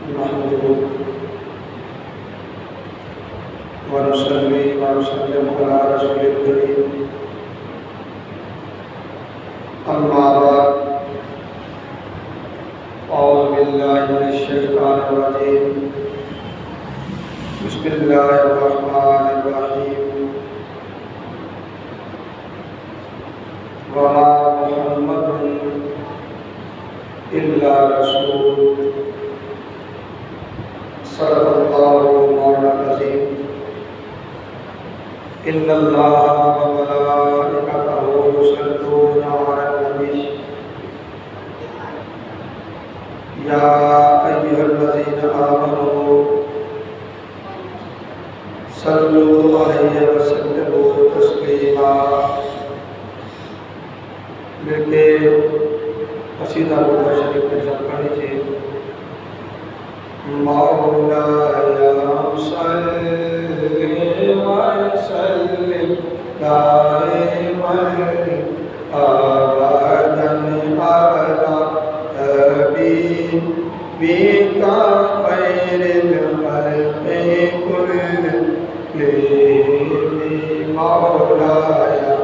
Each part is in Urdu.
نحمده ونصلي ونسلم على رسول الكريم أما بعد أعوذ بالله من الشيطان الرجيم بسم الله الرحمن الرحيم وما محمد إلا رسول صدق الله مولانا العظيم إن الله وملائكته يصلون على النبي يا أيها الذين آمنوا صلوا عليه وسلموا تسليما مل کے قصیدہ روضہ شریف کے ساتھ پڑھ لیجیے مولایا صلی وسلم دائما ابدا علی حبیبک خیر الخلق کلہم مولایا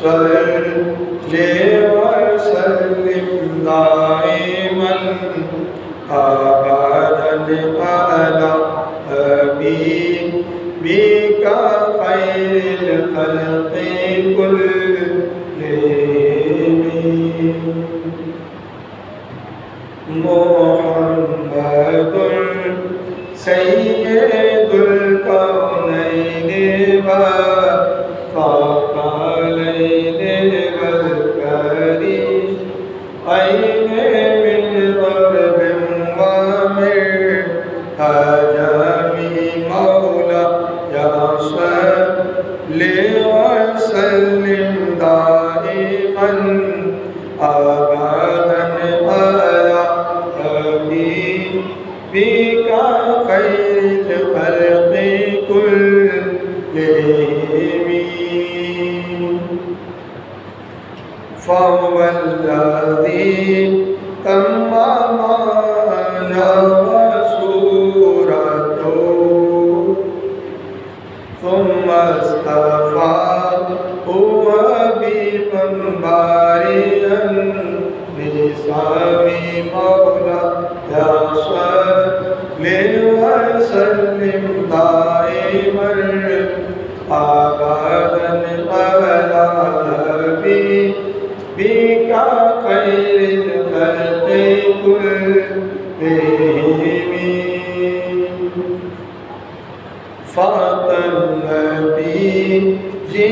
صلی وسلم دائما ابدا علی حبیبک خیر الخلق کلہم محمد سید الکونین والثقلین والبحرین من غرب ومن عجم مولایا صلی وسلم دائما ابدا علی حبیبک خیر الخلق کلہم فهو الذی تم معنی وصورته ثم اصطفاه حبیبا بارئا باسم مولایا صلی وسلم دائما ابدا علی حبیبک خیر الخلق کلہم فأتى النبيين في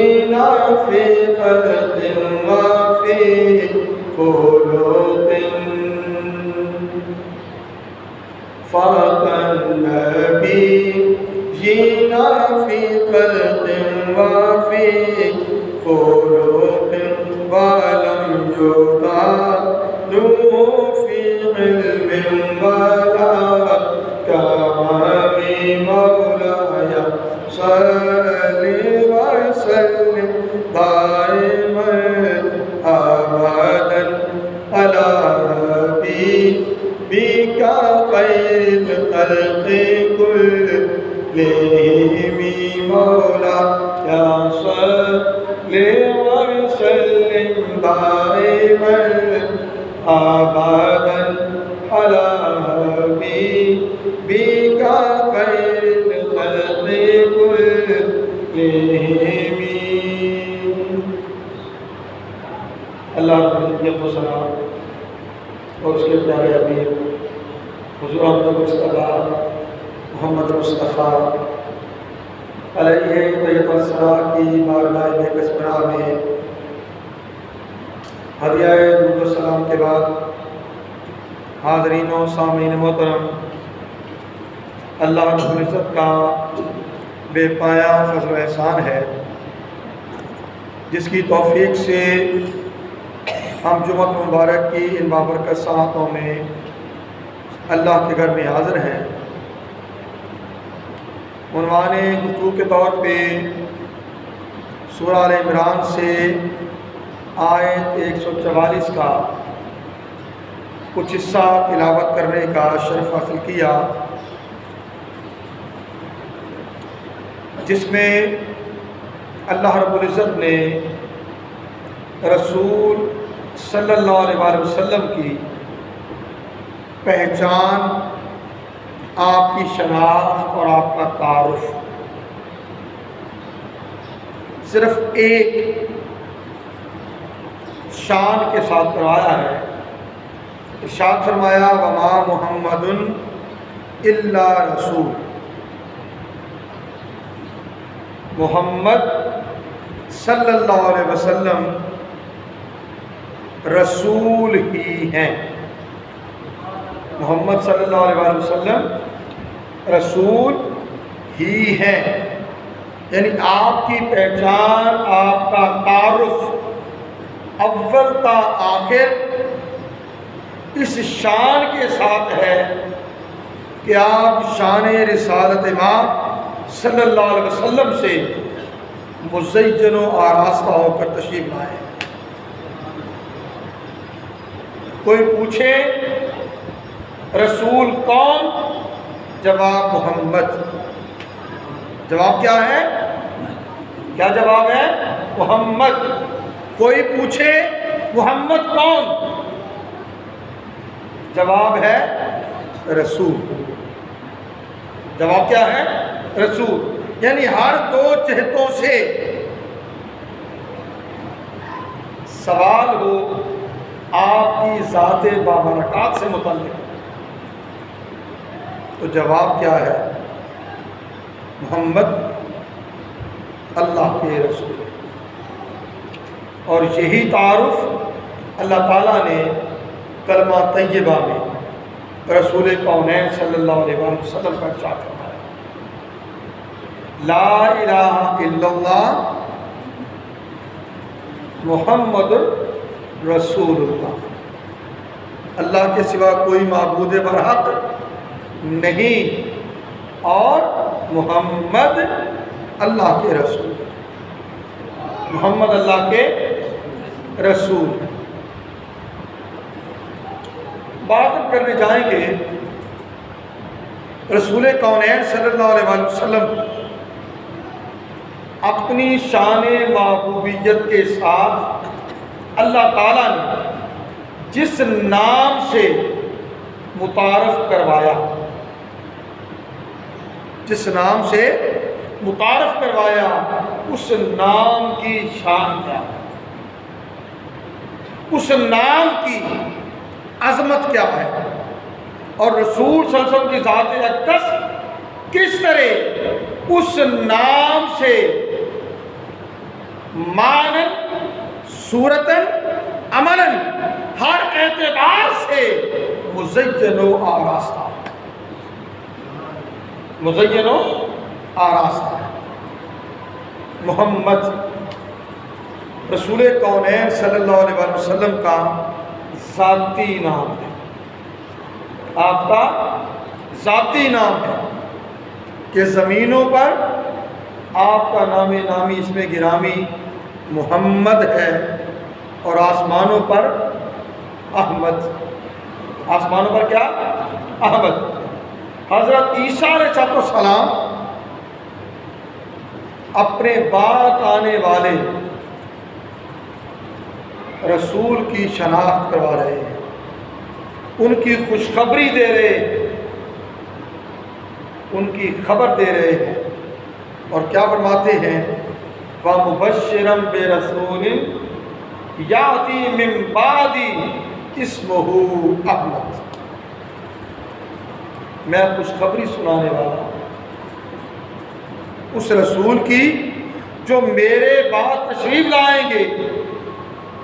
خلق وفي خلق فأتى النبيين في خلق وفي خلق ولم يطعنوا في علم ولا كرم مولایا صلی وسلم دائما ابدا علی حبیبک خیر الخلق کلہم مولایا صلی وسلم دائما ابدا علی حبیبک خیر الخلق کلہم اللہ کی سلام اور اس کے پیارے حبیب حضور احمد مصطفیٰ محمد مصطفیٰ علیہ طیب الصلاۃ کی بارگاہ بکسمہ میں ہدیہ درود و سلام کے بعد حاضرین و سامعین محترم، اللہ رب العزت کا بے پایا فضل و احسان ہے جس کی توفیق سے ہم جمعہ مبارک کی ان بابرکت ساعتوں میں اللہ کے گھر میں حاضر ہیں۔ عنوان گفتگو کے طور پہ سورہ آل عمران سے آیت 144 کا کچھ حصہ تلاوت کرنے کا شرف حاصل کیا، جس میں اللہ رب العزت نے رسول صلی اللہ علیہ وآلہ وسلم کی پہچان، آپ کی شناخت اور آپ کا تعارف صرف ایک شان کے ساتھ کروایا ہے۔ ارشاد فرمایا وما محمد الا رسول، محمد صلی اللہ علیہ وسلم رسول ہی ہیں، محمد صلی اللہ علیہ وسلم رسول ہی ہیں، یعنی آپ کی پہچان، آپ کا تعارف اول تا آخر اس شان کے ساتھ ہے کہ آپ شان رسالت ماں صلی اللہ علیہ وسلم سے مزین و آراستہ ہو کر تشریف لائے۔ کوئی پوچھے رسول کون؟ جواب محمد۔ جواب کیا ہے؟ کیا جواب ہے؟ محمد۔ کوئی پوچھے محمد کون؟ جواب ہے رسول۔ جواب کیا ہے؟ رسول۔ یعنی ہر دو جہتوں سے سوال ہو آپ کی ذات بابرکات سے متعلق، تو جواب کیا ہے؟ محمد اللہ کے رسول۔ اور یہی تعارف اللہ تعالیٰ نے کلمہ طیبہ میں رسول کونین صلی اللہ علیہ وسلم کا ارشاد فرمایا، لا الہ الا اللہ محمد رسول اللہ، اللہ کے سوا کوئی معبود برحق نہیں اور محمد اللہ کے رسول، محمد اللہ کے رسول۔ بات ہم کرنے جائیں گے رسول کونین صلی اللہ علیہ وسلم اپنی شان محبوبیت کے ساتھ اللہ تعالیٰ نے جس نام سے متعارف کروایا، جس نام سے متعارف کروایا، اس نام کی شان کیا ہے، اس نام کی عظمت کیا ہے، اور رسول صلی اللہ علیہ وسلم کی ذات اقدس کس طرح اس نام سے معنن، صورتاً، عملاً ہر اعتبار سے مزین و آراستہ، مزین و آراستہ ہے۔ محمد رسول کونین صلی اللہ علیہ وسلم کا ذاتی نام ہے، آپ کا ذاتی نام ہے کہ زمینوں پر آپ کا نام نامی اس میں گرامی محمد ہے، اور آسمانوں پر احمد۔ آسمانوں پر کیا؟ احمد۔ حضرت عیسیٰ علیہ السلام اپنے بعد آنے والے رسول کی شناخت کروا رہے ہیں، ان کی خوشخبری دے رہے ہیں، ان کی خبر دے رہے ہیں، اور کیا فرماتے ہیں؟ وَمُبَشِّرًا بِرَسُولٍ یاتی من بعدی اسمہ احمد، میں خوشخبری سنانے والا ہوں اس رسول کی جو میرے بعد تشریف لائیں گے،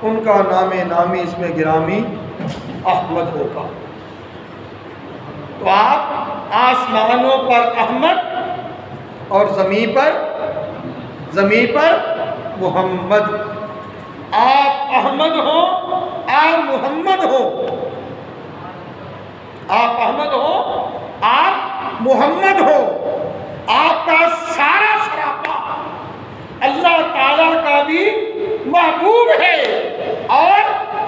ان کا نام نامی اس میں گرامی احمد ہوگا۔ تو آپ آسمانوں پر احمد اور زمین پر محمد، آپ احمد ہو، آپ محمد ہو، آپ احمد ہو، آپ محمد ہو، آپ کا سارا سراپا اللہ تعالیٰ کا بھی محبوب ہے، اور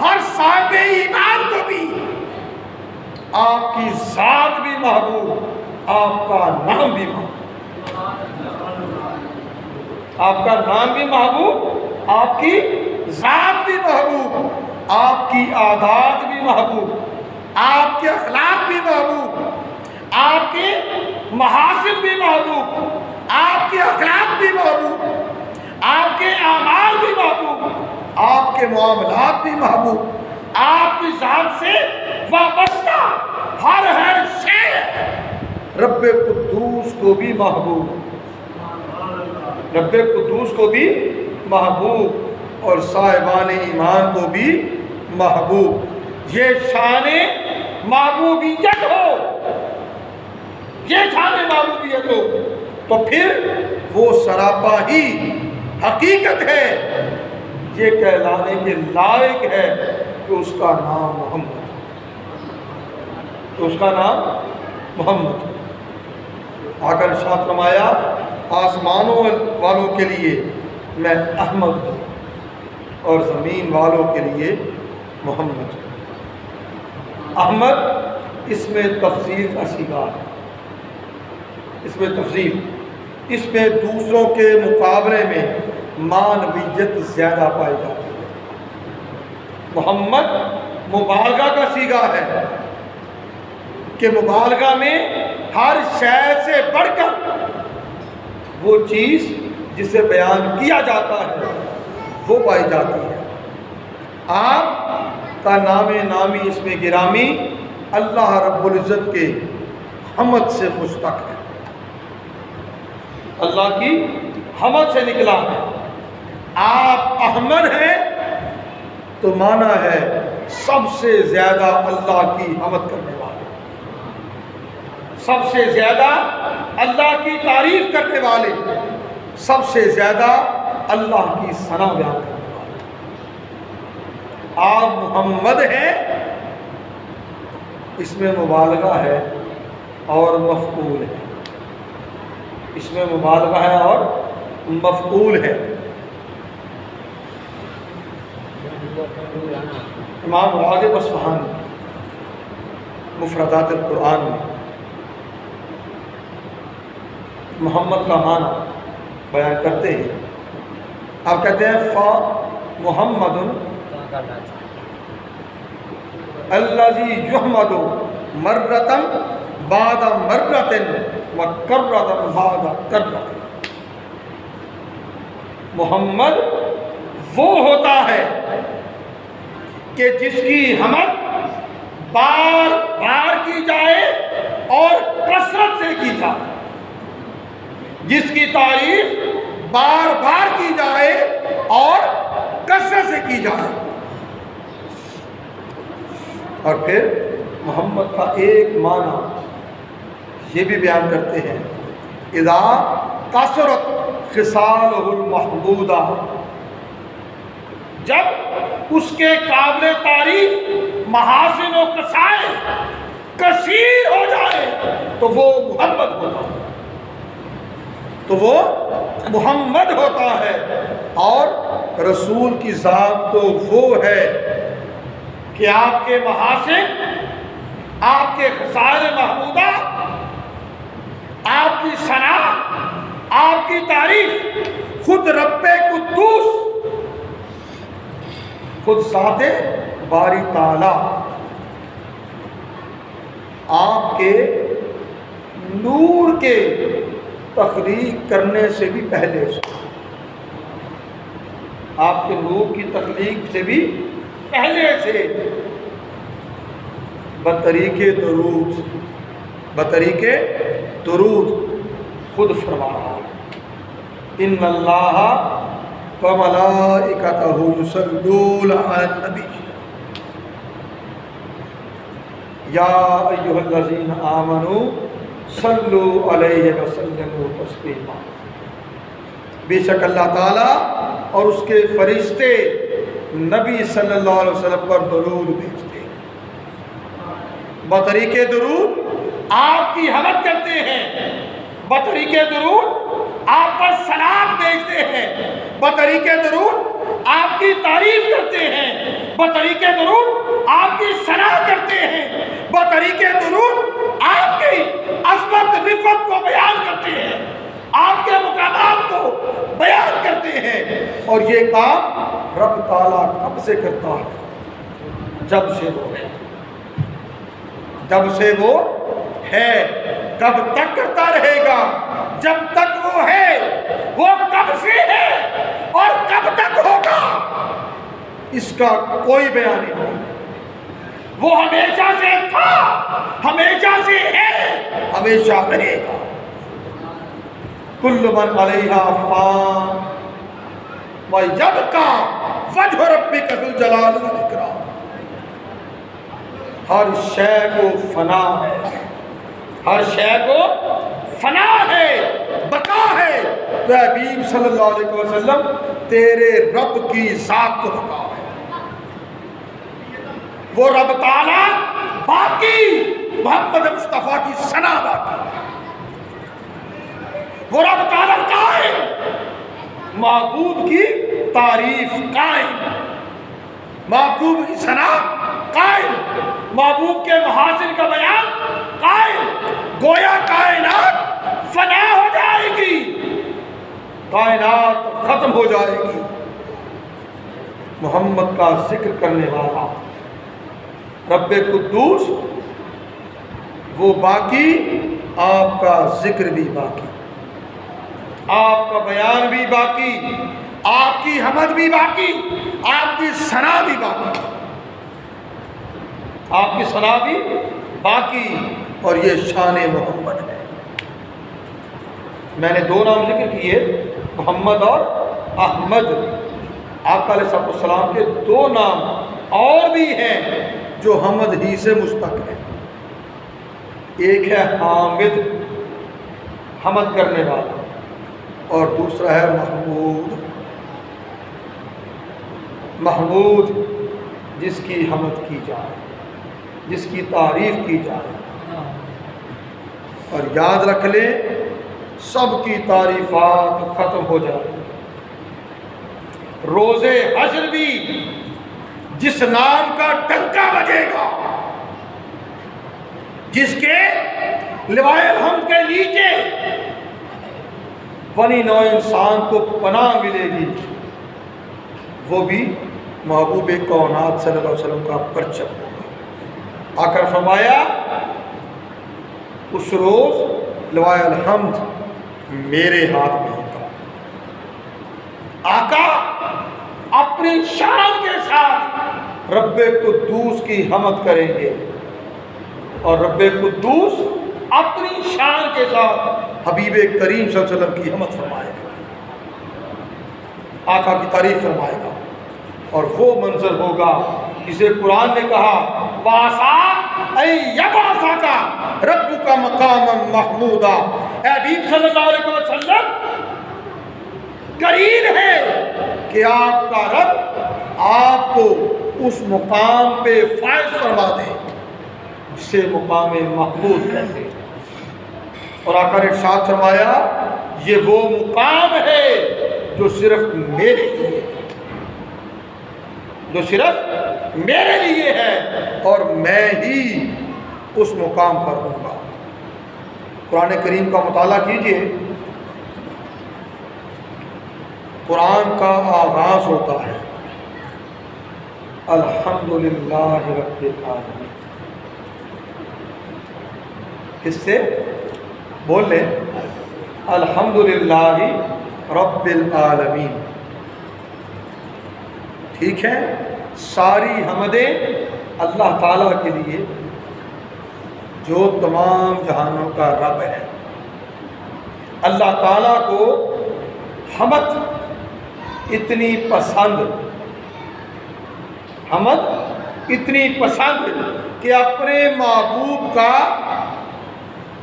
ہر صاحب ایمان کو بھی آپ کی ذات بھی محبوب، آپ کا نام بھی محبوب، آپ کا نام بھی محبوب، آپ کی ذات بھی محبوب، آپ کی عادات بھی محبوب، آپ کے اخلاق بھی محبوب، آپ کے محاسن بھی محبوب، آپ کے اخلاق بھی محبوب، آپ کے اعمال بھی محبوب، آپ کے معاملات بھی محبوب، آپ کی ذات سے وابستہ ہر شے رب قدوس کو بھی محبوب، رب قدوس کو بھی محبوب اور صاحبان ایمان کو بھی محبوب۔ یہ شان محبوبیت ہو، یہ شان محبوبیت ہو تو پھر وہ سراپا ہی حقیقت ہے، یہ کہلانے کے لائق ہے کہ اس کا نام محمد، کہ اس کا نام محمد۔ آقا نے ارشاد فرمایا آسمانوں والوں کے لیے میں احمد ہوں اور زمین والوں کے لیے محمد ہوں۔ احمد اس میں تفضیل کا صیغہ ہے، اس میں تفضیل، اس میں دوسروں کے مقابلے میں معنویت زیادہ پائی جاتی ہے۔ محمد مبالغہ کا صیغہ ہے کہ مبالغہ میں ہر شے سے بڑھ کر وہ چیز جسے بیان کیا جاتا ہے وہ پائی جاتی ہے۔ آپ کا نام نامی اس میں گرامی اللہ رب العزت کے حمد سے مشتق ہے، اللہ کی حمد سے نکلا ہے۔ آپ احمد ہیں تو معنی ہے سب سے زیادہ اللہ کی حمد کرنے والے، سب سے زیادہ اللہ کی تعریف کرنے والے، سب سے زیادہ اللہ کی ثنا بیان کرنے والے۔ آپ محمد ہیں، اس میں مبالغہ ہے اور مفعول ہے، اس میں مبالغہ ہے اور مفعول ہے۔ امام راغب اصفہانی مفردات القرآن میں محمد کا معنی بیان کرتے ہیں۔ آپ کہتے ہیں فا محمد الذی یحمد مرۃ بعد مرۃ و کرۃ بعد کرۃ۔ محمد وہ ہوتا ہے کہ جس کی حمد بار بار کی جائے اور کثرت سے کی جائے، جس کی تعریف بار بار کی جائے اور کثرت سے کی جائے۔ اور پھر محمد کا ایک معنی یہ بھی بیان کرتے ہیں اذا کثرت خصالہ المحمودہ، جب اس کے قابل تعریف محاسن و خصائل کثیر ہو جائے تو وہ محمد ہوتا ہے، تو وہ محمد ہوتا ہے۔ اور رسول کی ذات تو وہ ہے کہ آپ کے محاسن، آپ کے خصائل محمودہ، آپ کی ثنا، آپ کی تعریف خود رب قدوس، خود ذات باری تعالی آپ کے نور کے تخلیق کرنے سے بھی پہلے سے، آپ کے نور کی تخلیق سے بھی پہلے سے بطریق درود، بطریق درود خود فرما رہا ہے ان اللہ وملائکتہ یصلون علی النبی یا ایھا الذین آمنوا صلوا علیہ وسلموا تسلیما۔ بے شک اللہ تعالیٰ اور اس کے فرشتے نبی صلی اللہ علیہ وسلم پر درود بھیجتے ہیں، بطریق درود آپ کی حمد کرتے ہیں، بطریق درود آپ پر صلات بھیجتے ہیں، بطریق درود آپ کی تعریف کرتے ہیں، بطریق درود آپ کی ثنا کرتے ہیں، وہ طریقے درود آپ کی عظمت رفعت کو بیان کرتے ہیں، آپ کے مقامات کو بیان کرتے ہیں، اور یہ کام رب تعالیٰ کب سے کرتا ہے؟ جب سے وہ ہے، جب سے وہ ہے۔ کب تک کرتا رہے گا؟ جب تک وہ ہے۔ وہ کب سے ہے اور کب تک ہوگا اس کا کوئی بیان نہیں۔ وہ ہمیشہ سے تھا، ہمیشہ سے ہے، ہمیشہ رہے گا۔ کل من علیہا فان ویبقی وجہ ربک ذو الجلال والاکرام۔ ہر شے کو فنا ہے، ہر شے کو فنا ہے، بقا ہے۔ تو حبیب صلی اللہ علیہ وسلم تیرے رب کی ذات کو بقا ہے، وہ رب تعالیٰ باقی، محمد مصطفیٰ کی ثنا باقی، وہ رب تعالیٰ قائم، محبوب کی تعریف قائم، محبوب کی ثنا قائم، محبوب کے محاسن کا بیان قائم۔ گویا کائنات فنا ہو جائے گی، کائنات ختم ہو جائے گی، محمد کا ذکر کرنے والا رب قدوس وہ باقی، آپ کا ذکر بھی باقی، آپ کا بیان بھی باقی، آپ کی حمد بھی باقی، آپ کی ثنا بھی باقی، آپ کی ثنا بھی باقی، اور یہ شان محمد ہے۔ میں نے دو نام ذکر کیے، محمد اور احمد۔ آقا علیہ السلام کے دو نام اور بھی ہیں جو حمد ہی سے مشتق ہیں۔ ایک ہے حامد، حمد کرنے والا، اور دوسرا ہے محمود، محمود جس کی حمد کی جائے، جس کی تعریف کی جائے۔ اور یاد رکھ لیں، سب کی تعریفات ختم ہو جائے۔ روز حشر بھی جس نام کا ڈنکا بجے گا، جس کے لوائے الحمد کے نیچے بنی نوع انسان کو پناہ ملے گی، وہ بھی محبوب کائنات صلی اللہ علیہ وسلم کا پرچم ہوگا۔ آ کر فرمایا اس روز لوائے الحمد میرے ہاتھ میں ہوگا۔ آقا اپنی شان کے ساتھ رب قدوس کی حمد کریں گے، اور رب قدوس اپنی شان کے ساتھ حبیب کریم صلی اللہ علیہ وسلم کی حمد فرمائے گا، آقا کی تعریف فرمائے گا، اور وہ منظر ہوگا جسے قرآن نے کہا وَعَسَىٰ أَن يَبْعَثَكَ رَبُّكَ مَقَامًا مَحْمُودًا۔ اے حبیب صلی اللہ علیہ وسلم، قریب ہے کہ آپ کا رب آپ کو اس مقام پہ فائز فرما دے جسے مقام محمود کہتے ہیں۔ اور آقا نے ارشاد فرمایا یہ وہ مقام ہے جو صرف میرے لیے، جو صرف میرے لیے ہے، اور میں ہی اس مقام پر ہوں گا۔ قرآن کریم کا مطالعہ کیجئے، قرآن کا آغاز ہوتا ہے الحمدللہ رب العالمین، کس سے؟ بول لیں، الحمدللہ رب العالمین۔ ٹھیک ہے، ساری حمدیں اللہ تعالیٰ کے لیے جو تمام جہانوں کا رب ہے۔ اللہ تعالیٰ کو حمد اتنی پسند، حمد اتنی پسند کہ اپنے محبوب کا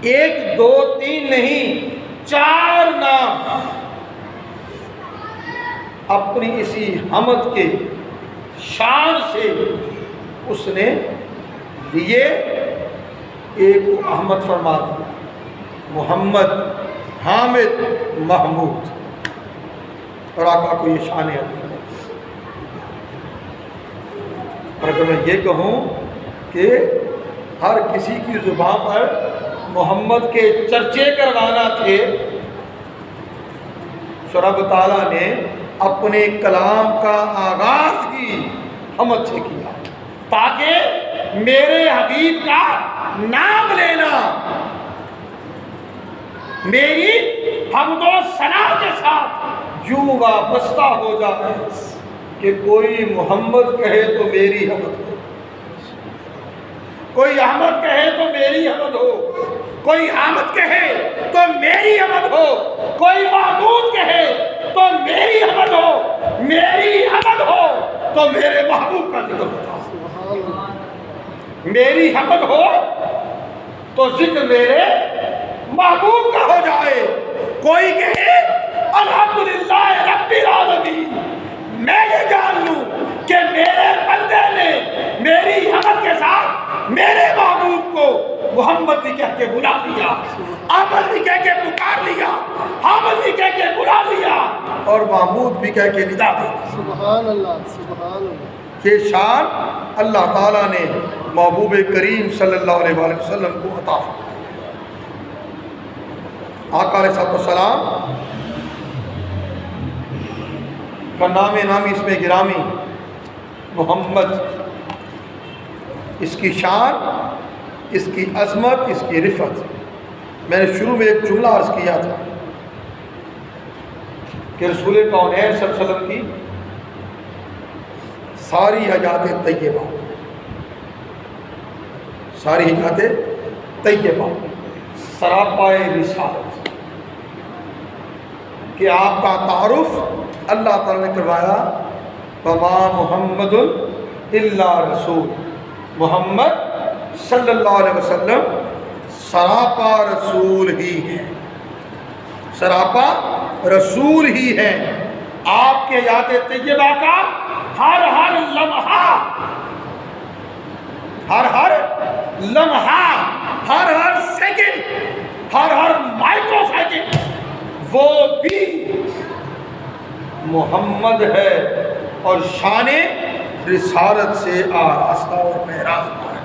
1 2 3 نہیں 4 نام اپنی اسی حمد کے شان سے اس نے لیے۔ ایک کو احمد فرما دیا، محمد، حامد، محمود، اور آقا کو یہ شان ہے۔ اور اگر میں یہ کہوں کہ ہر کسی کی زبان پر محمد کے چرچے کروانا تھے، سو رب تعالیٰ نے اپنے کلام کا آغاز ہی حمد سے کیا تاکہ میرے حبیب کا نام لینا میری حمد و ثنا کے ساتھ یوں وابستہ ہو جائے کہ کوئی محمد کہے تو میری حمد ہو، کوئی احمد کہے تو میری حمد ہو، کوئی حامد کہے تو میری حمد ہو، کوئی محمود کہے تو میری حمد ہو، میری حمد ہو تو میرے محبوب کا ذکر ہوتا، میری حمد ہو تو ذکر میرے محبوب کا ہو جائے۔ کوئی کہے الحمدللہ رب العالمین، میں یہ جان لوں کہ میرے بندے نے میری حمد کے ساتھ میرے محبوب کو محمد بھی کہہ کے بلا لیا، احمد بھی کہہ کے پکار لیا، حامد بھی کہہ کے بلا لیا، اور محمود بھی کہہ کے ندا دی۔ سبحان اللہ، سبحان اللہ۔ یہ شان اللہ تعالیٰ نے محبوب کریم صلی اللہ علیہ وآلہ وسلم کو عطا فرمائی۔ آقا علیہ السلام کا نام نامی اس میں گرامی محمد، اس کی شان، اس کی عظمت، اس کی رفعت، میں نے شروع میں ایک جملہ عرض کیا تھا کہ رسول کونین صلی اللہ علیہ وسلم کی ساری حیات طیبہ، ساری حیات طیبہ سراپائے رسالت، کہ آپ کا تعارف اللہ تعالیٰ نے کروایا وما محمد الا رسول، محمد صلی اللہ علیہ وسلم سراپا رسول ہی ہے، سراپا رسول ہی ہے۔ آپ کے حیات طیبہ کا ہر ہر لمحہ، ہر ہر لمحہ، ہر ہر سیکنڈ، ہر ہر مائکرو سیکنڈ وہ بھی محمد ہے، اور شان رسالت سے آراستہ اور پیراستہ ہے،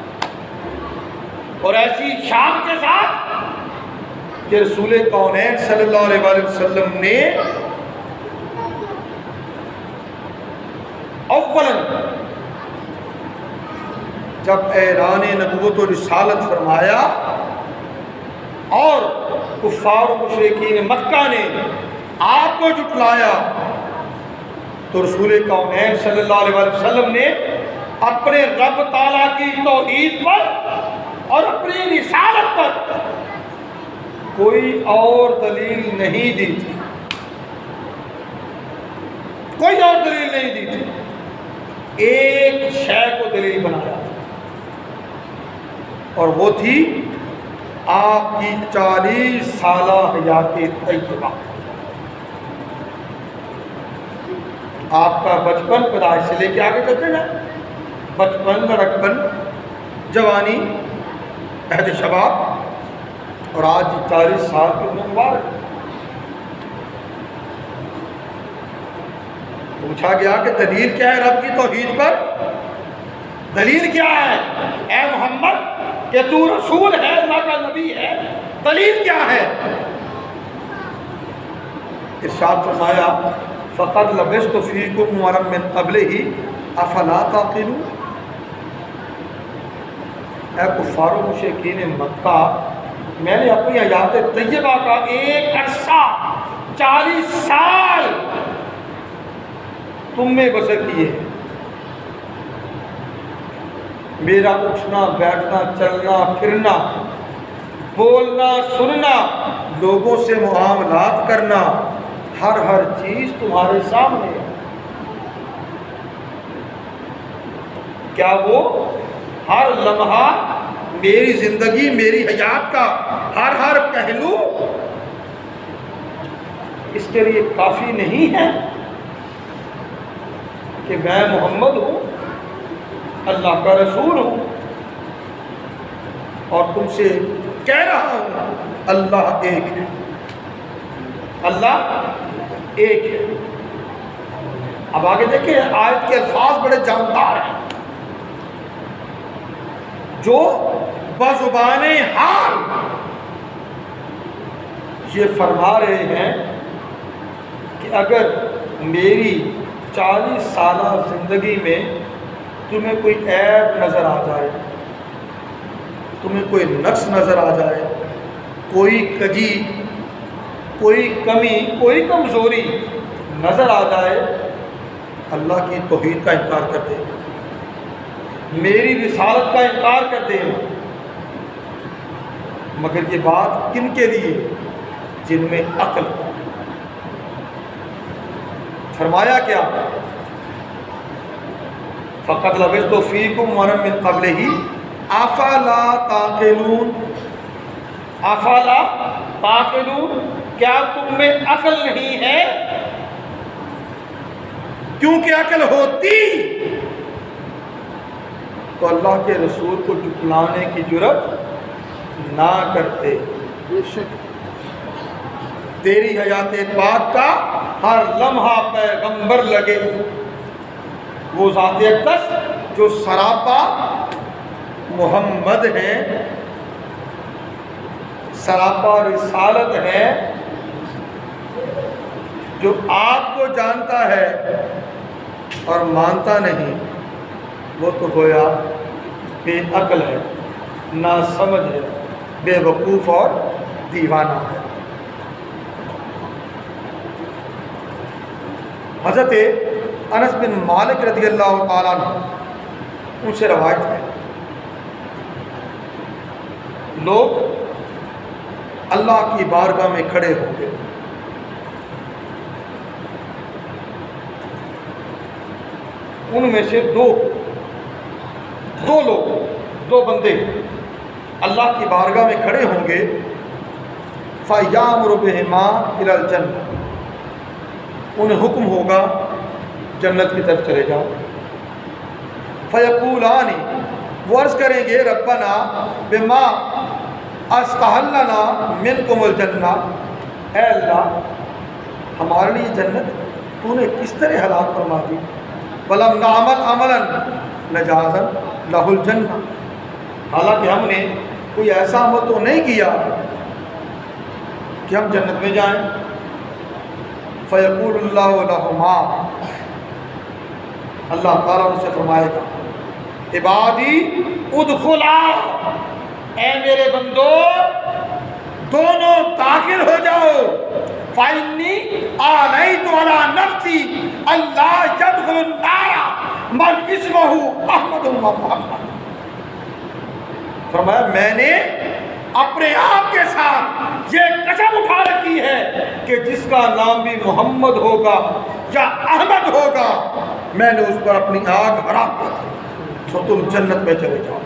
اور ایسی شان کے ساتھ کہ رسول کونین صلی اللہ علیہ وآلہ وسلم نے اولاً جب اعلان نبوت و رسالت فرمایا اور کفار و مشرکین مکہ نے آپ کو جھٹلایا، تو رسول کونین صلی اللہ علیہ وآلہ وسلم نے اپنے رب تعالیٰ کی توحید پر اور اپنی رسالت پر کوئی اور دلیل نہیں دی تھی، کوئی اور دلیل نہیں دی تھی، ایک شے کو دلیل بنایا، اور وہ تھی آپ کی 40 سالہ حیات طیبہ، آپ کا بچپن پیدائش سے لے کے آگے چلتے نا، بچپن، لڑکپن، جوانی، عہد شباب، اور آج 40 سال کی عمر مبارک۔ پوچھا گیا کہ دلیل کیا ہے رب کی توحید پر؟ دلیل کیا ہے اے محمد کہ تو رسول ہے، اللہ کا نبی ہے، دلیل کیا ہے؟ ارشاد فرمایا فقد لبثت فیکم عمرا من قبلہ افلا تعقلون، اے کفار و مشرکین مکہ، میں نے اپنی حیات طیبہ کا ایک عرصہ 40 سال تم میں بسر کیے، میرا اٹھنا بیٹھنا چلنا پھرنا بولنا سننا لوگوں سے معاملات کرنا ہر ہر چیز تمہارے سامنے ہے۔ کیا وہ ہر لمحہ میری زندگی میری حیات کا ہر ہر پہلو اس کے لیے کافی نہیں ہے کہ میں محمد ہوں، اللہ کا رسول ہوں، اور تم سے کہہ رہا ہوں اللہ ایک ہے، اللہ ایک ہے۔ اب آگے دیکھیں آیت کے الفاظ بڑے جاندار ہیں، جو بزبان حال یہ فرما رہے ہیں کہ اگر میری 40 سالہ زندگی میں تمہیں کوئی عیب نظر آ جائے، تمہیں کوئی نقص نظر آ جائے، کوئی کجی، کوئی کمی، کوئی کمزوری نظر آ جائے، اللہ کی توحید کا انکار کر دے، میری رسالت کا انکار کر دے۔ مگر یہ بات کن کے لیے؟ جن میں عقل۔ فرمایا کیا؟ فقط لبثت فیکم ولم من قبلہ افلا تعقلون، افلا تعقلون، کیا تم میں عقل نہیں ہے؟ کیونکہ عقل ہوتی تو اللہ کے رسول کو جھٹلانے کی جرأت نہ کرتے۔ بے شک تیری حیات پاک کا ہر لمحہ پیغمبر لگے، وہ ذات اقدس جو سراپا محمد ہیں، سراپا رسالت ہے، جو آپ کو جانتا ہے اور مانتا نہیں، وہ تو گویا بے عقل ہے، ناسمجھ ہے، بے وقوف اور دیوانہ ہے۔ حضرت انس بن مالک رضی اللہ تعالیٰ عنہ، ان سے روایت ہے، لوگ اللہ کی بارگاہ میں کھڑے ہوں گے، ان میں سے دو لوگ، دو بندے اللہ کی بارگاہ میں کھڑے ہوں گے، فَيَأْمُرُ بِهِمَا إِلَى الْجَنَّةِ، انہیں حکم ہوگا جنت کی طرف چلے جاؤ۔ فَيَقُولَانِ، وہ عرض کریں گے، رَبَّنَا بِمَا أَسْتَحَلَّنَا مِنْكُمُ الْجَنَّةِ، اے اللہ ہمارے لیے جنت تو نے کس طرح حلال فرما دی، وَلَمْ نَعْمَلْ عَمَلًا نَجَازًا لَهُ الْجَنَّةِ، حالانکہ ہم نے کوئی ایسا عمل تو نہیں کیا کہ ہم جنت میں جائیں۔ فیقول اللہ لہما، اللہ تعالیٰ ان سے فرمائے گا، عبادی ادخلا، اے میرے بندو دونوں داخل ہو جاؤ، فإنی آنیت علی نفسی اللہ یدخل النار من اسمہ احمد و محمد، فرمایا میں نے اپنے آپ کے ساتھ یہ قسم اٹھا رکھی ہے کہ جس کا نام بھی محمد ہوگا یا احمد ہوگا، میں نے اس پر اپنی آگ حرام کر دی، سو تم جنت میں چلے جاؤ۔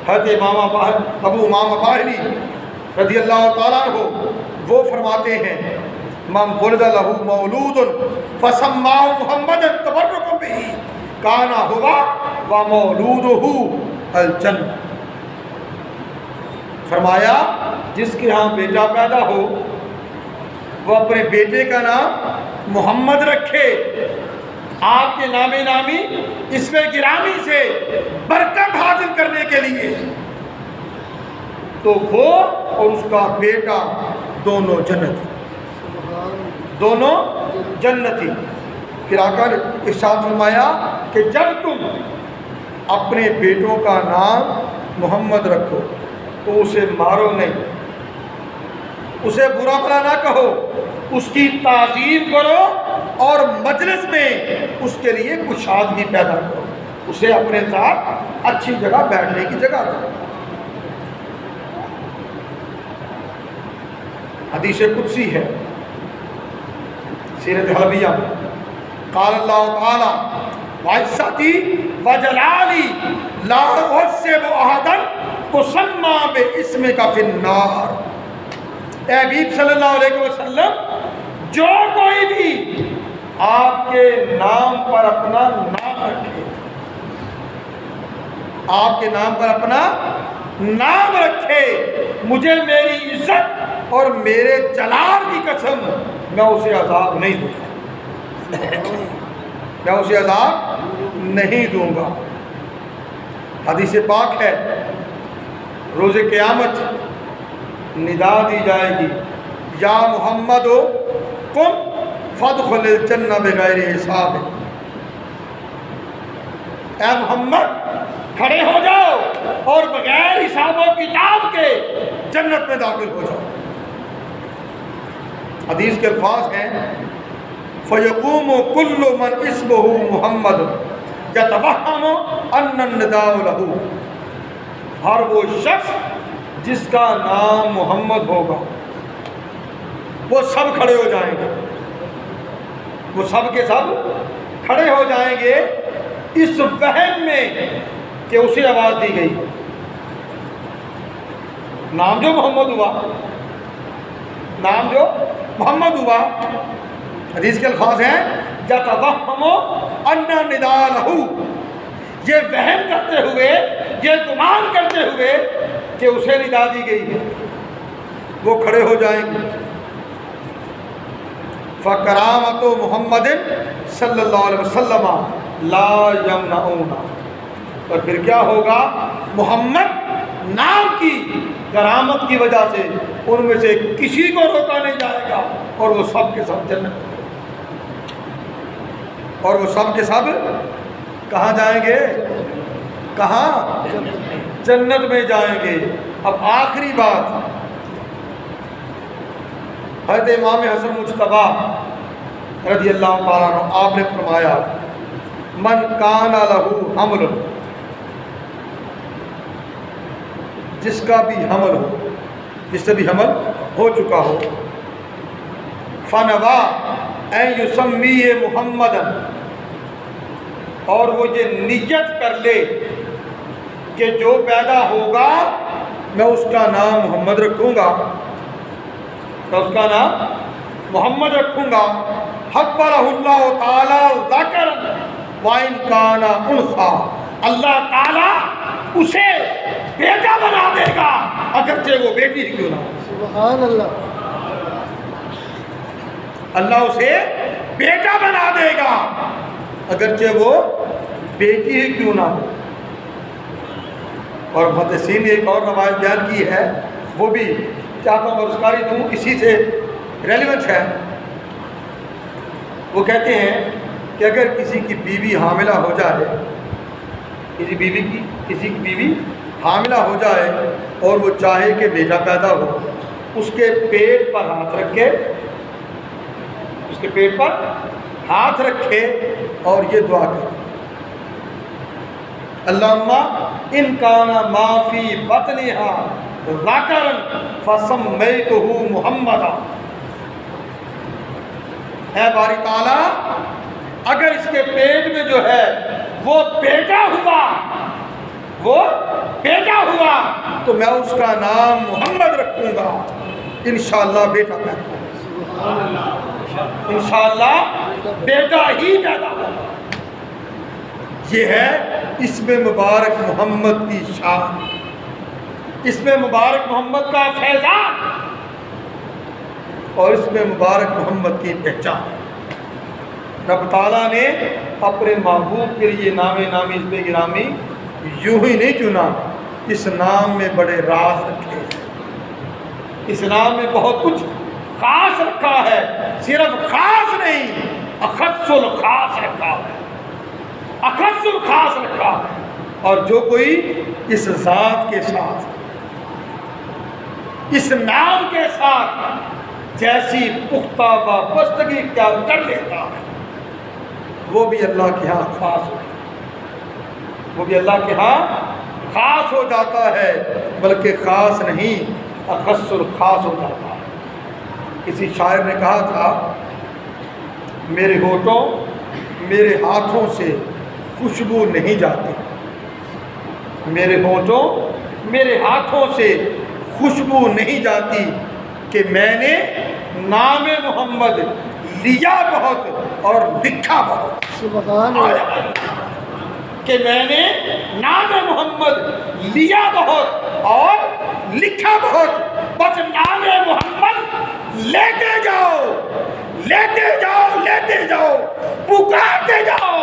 حضرت ابو امامہ باہلی رضی اللہ تعالیٰ عنہ وہ فرماتے ہیں، من ولد لہ مولود فسماہ محمد تبرکا بہ کان ہوا ومولودہ الجنہ، فرمایا جس کے ہاں بیٹا پیدا ہو وہ اپنے بیٹے کا نام محمد رکھے، آپ کے نام نامی اسم گرامی سے برکت حاصل کرنے کے لیے، تو وہ اور اس کا بیٹا دونوں جنتی، دونوں جنتی۔ پھر آقا نے ارشاد فرمایا کہ جب تم اپنے بیٹوں کا نام محمد رکھو تو اسے مارو نہیں، اسے برا بھلا نہ کہو، اس کی تعظیم کرو اور مجلس میں اس کے لیے کشادگی پیدا کرو، اسے اپنے ساتھ اچھی جگہ بیٹھنے کی جگہ دو۔ حدیث قدسی ہے سیرت حلبیہ میں، قال اللہ تعالی وعزتی وجلالی لا اعصب احدا تسمى باسمک فی النار، اے حبیب صلی اللہ علیہ وسلم جو کوئی بھی آپ کے نام پر اپنا نام رکھے، آپ کے نام پر اپنا نام رکھے، مجھے میری عزت اور میرے جلال کی قسم میں اسے عذاب نہیں دوں گا، میں اسے عذاب نہیں دوں گا۔ حدیث پاک ہے روز قیامت ندا دی جائے گی، یا محمد قم فادخل الجنہ بغیر حساب، اے محمد کھڑے ہو جاؤ اور بغیر حساب و کتاب کے جنت میں داخل ہو جاؤ۔ حدیث کے الفاظ ہیں فَيَقُومُ كُلُّ مَنْ اسْمُهُ مُحَمَّدٌ يَتَوَهَّمُ أَنَّ النِّدَاءَ لَهُ، ہر وہ شخص جس کا نام محمد ہوگا وہ سب کھڑے ہو جائیں گے، وہ سب کے سب کھڑے ہو جائیں گے اس وہم میں کہ اسے آواز دی گئی، نام جو محمد ہوا، نام جو محمد ہوا۔ حدیث کے الفاظ ہیں یَتَوَہَّمُ أَنَّ النِّدَاءَ لَهُ، یہ وہم کرتے ہوئے، یہ گمان کرتے ہوئے کہ اسے ندا دی گئی ہے، وہ کھڑے ہو جائیں گے۔ فَكَرَامَةُ مُحَمَّدٍ صلی اللہ علیہ وسلم لا یمنعون، اور پھر کیا ہوگا؟ محمد نام کی کرامت کی وجہ سے ان میں سے کسی کو روکا نہیں جائے گا، اور وہ سب کے سب جنت، اور وہ سب کے سب کہاں جائیں گے؟ کہاں؟ جنت میں جائیں گے۔ اب آخری بات، حضرت امام حسن مجتبیٰ رضی اللہ تعالیٰ عنہ آپ نے فرمایا من کان لہ حمل، جس کا بھی حمل ہو، جس سے بھی حمل ہو چکا ہو، فنوا ان یسمی محمدً، اور وہ یہ نیت کر لے کہ جو پیدا ہوگا میں اس کا نام محمد رکھوں گا، میں اس کا نام محمد رکھوں گا، حَبَّلَهُ اللَّهُ تَعَالَى ذَكَرًا وَإِنْ كَانَ أُنْثَىٰ، اللہ تعالیٰ اسے بیٹا بنا دے گا اگرچہ وہ بیٹی ہی کیوں نہ ہو۔ سبحان اللہ، اللہ اسے بیٹا بنا دے گا اگرچہ وہ بیٹی ہی کیوں نہ ہو۔ اور محدثین نے ایک اور روایت بیان کی ہے، وہ بھی چاہتا ہوں برسکاری دوں، اسی سے ریلیونٹ ہے۔ وہ کہتے ہیں کہ اگر کسی کی بیوی حاملہ ہو جائے، کسی کی بیوی حاملہ ہو جائے اور وہ چاہے کہ بیٹا پیدا ہو، اس کے پیٹ پر ہاتھ رکھے، اس کے پیٹ پر ہاتھ رکھے اور یہ دعا کرے اللہم ان کان ما فی بطنہا ذکرا فسمیتہ محمدا، اے باری تعالیٰ اگر اس کے پیٹ میں جو ہے وہ بیٹا ہوا تو میں اس کا نام محمد رکھوں گا، انشاءاللہ بیٹا پیدا ہوگا، انشاءاللہ بیٹا ہی پیدا ہوگا۔ یہ ہے اسم مبارک محمد کی شان، اسم مبارک محمد کا فیضان اور اسم مبارک محمد کی پہچان۔ رب تعالیٰ نے اپنے محبوب کے لیے نام نامی اسم گرامی یوں ہی نہیں چنا، اس نام میں بڑے راز رکھے ہیں، اس نام میں بہت کچھ خاص رکھا ہے، صرف خاص نہیں اخص الخاص رکھا ہے، اخص الخاص رکھا ہے۔ اور جو کوئی اس ذات کے ساتھ، اس نام کے ساتھ جیسی پختہ وابستگی اختیار کر لیتا ہے وہ بھی اللہ کے ہاں خاص ہو، وہ بھی اللہ کے ہاں خاص ہو جاتا ہے، بلکہ خاص نہیں اخص الخاص ہو جاتا ہے۔ کسی شاعر نے کہا تھا میرے ہونٹوں میرے ہاتھوں سے خوشبو نہیں جاتی، میرے ہونٹوں میرے ہاتھوں سے خوشبو نہیں جاتی کہ میں نے نام محمد لیا بہت اور لکھا بہت، سبحان اللہ، کہ میں نے نام محمد لیا بہت اور لکھا بہت، بس نام محمد لیتے جاؤ، لیتے جاؤ پکارتے جاؤ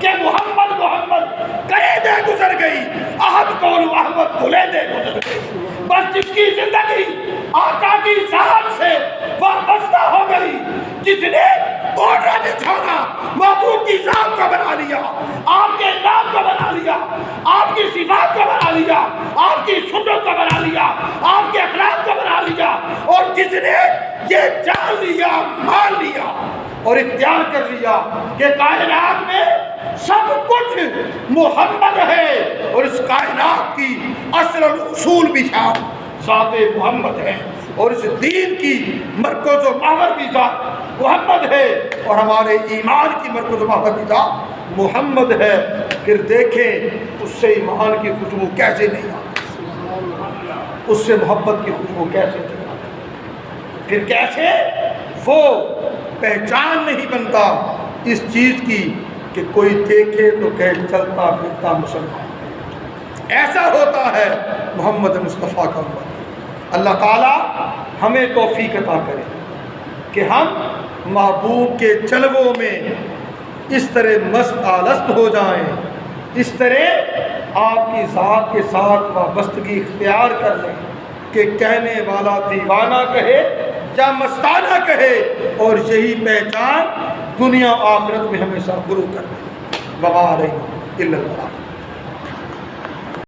کہ محمد محمد کرے دے گزر گئی، احد قولو احمد دھلے دے گزر گئی۔ بس جس کی زندگی آقا کی ذات سے وابستہ ہو گئی، جس نے اوڑھنا بچھونا محبوب کی ذات کو بنا لیا، آپ کے نام کو بنا لیا، آپ کی صفات کو بنا لیا، آپ کی سنت کو بنا لیا، آپ کے اخلاق کو بنا لیا، اور جس نے یہ جان لیا، مان لیا اور اختیار کر لیا کہ کائنات میں سب کچھ محمد ہے، اور اس کائنات کی اصل اصول بھی ذات محمد ہے، اور اس دین کی مرکز و محور بھی ذات محمد ہے، اور ہمارے ایمان کی مرکز و محور بھی ذات محمد ہے۔ پھر دیکھیں اس سے ایمان کی خوشبو کیسے نہیں آتی، اس سے محبت کی خوشبو کیسے نہیں آتی، پھر کیسے وہ پہچان نہیں بنتا اس چیز کی کہ کوئی دیکھے تو کہے چلتا پھرتا مسلمان۔ ایسا ہوتا ہے محمد مصطفیٰ کا امت۔ اللہ تعالیٰ ہمیں توفیق عطا کرے کہ ہم محبوب کے جلووں میں اس طرح مست آلست ہو جائیں، اس طرح آپ کی ذات کے ساتھ وابستگی اختیار کر لیں کہ کہنے والا دیوانہ کہے یا مستانہ کہے، اور یہی پہچان دنیا آخرت میں ہمیشہ غرور کر دے۔ وما علینا الا البلاغ۔